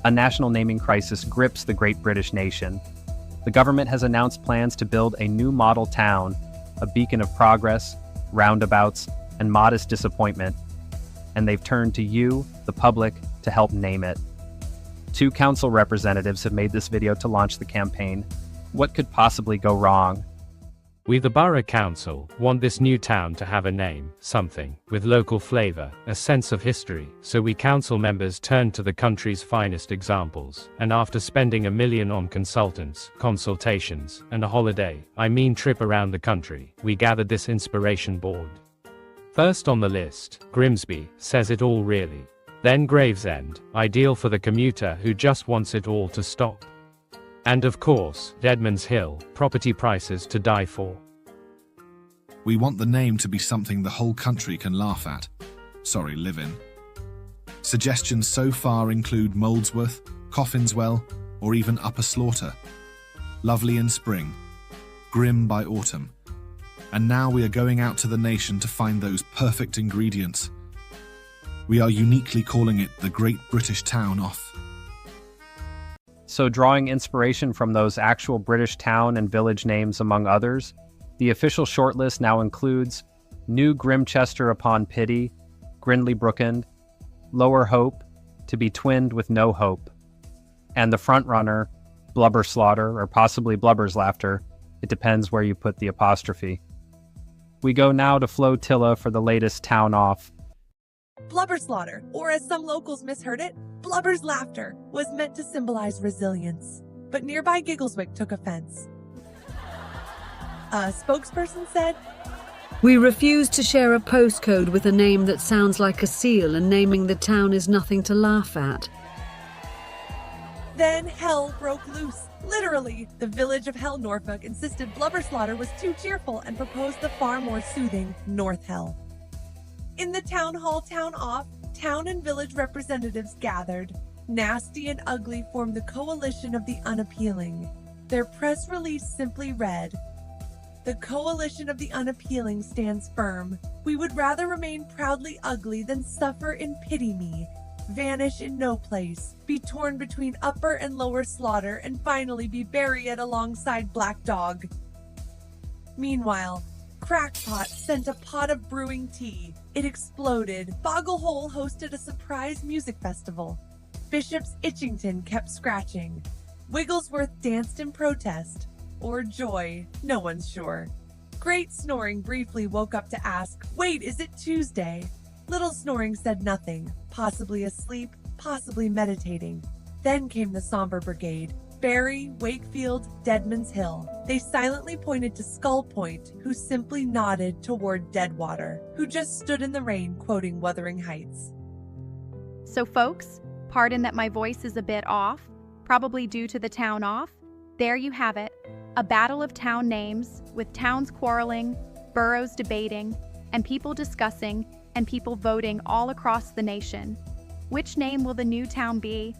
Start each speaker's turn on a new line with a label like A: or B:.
A: A national naming crisis grips the great British nation. The government has announced plans to build a new model town, a beacon of progress, roundabouts, and modest disappointment. And they've turned to you, the public, to help name it. 2 council representatives have made this video to launch the campaign. What could possibly go wrong?
B: We, the Borough Council, want this new town to have a name, something, with local flavour, a sense of history, so we council members turned to the country's finest examples, and after spending $1 million on consultants, consultations, and a holiday, trip around the country, we gathered this inspiration board. First on the list, Grimsby, says it all really. Then Gravesend, ideal for the commuter who just wants it all to stop. And of course, Deadman's Hill, property prices to die for.
C: We want the name to be something the whole country can laugh at. Sorry, live in. Suggestions so far include Mouldsworth, Coffinswell, or even Upper Slaughter. Lovely in spring, grim by autumn. And now we are going out to the nation to find those perfect ingredients. We are uniquely calling it the Great British Town Off.
A: So drawing inspiration from those actual British town and village names among others, the official shortlist now includes New Grimchester upon Pity, Grindley Brookend, Lower Hope, to be twinned with No Hope, and the frontrunner, Blubber Slaughter, or possibly Blubber's Laughter. It depends where you put the apostrophe. We go now to Flotilla for the latest town off.
D: Blubber Slaughter, or as some locals misheard it, Blubber's Laughter, was meant to symbolize resilience, but nearby Giggleswick took offense. A spokesperson said,
E: "We refuse to share a postcode with a name that sounds like a seal, and naming the town is nothing to laugh at."
D: Then hell broke loose. Literally, the village of Hell, Norfolk, insisted Blubber Slaughter was too cheerful and proposed the far more soothing North Hell. In the town hall town off, town and village representatives gathered. Nasty and Ugly formed the Coalition of the Unappealing. Their press release simply read, "The Coalition of the Unappealing stands firm. We would rather remain proudly ugly than suffer in pity me, vanish in no place, be torn between upper and lower slaughter, and finally be buried alongside Black Dog." Meanwhile, Crackpot sent a pot of brewing tea. It exploded. Bogglehole hosted a surprise music festival. Bishop's Itchington kept scratching. Wigglesworth danced in protest. Or joy, no one's sure. Great Snoring briefly woke up to ask, "Wait, is it Tuesday?" Little Snoring said nothing, possibly asleep, possibly meditating. Then came the somber brigade. Barry, Wakefield, Deadman's Hill. They silently pointed to Skull Point, who simply nodded toward Deadwater, who just stood in the rain quoting Wuthering Heights.
F: So folks, pardon that my voice is a bit off, probably due to the town off. There you have it, a battle of town names, with towns quarreling, boroughs debating, and people discussing, and people voting all across the nation. Which name will the new town be?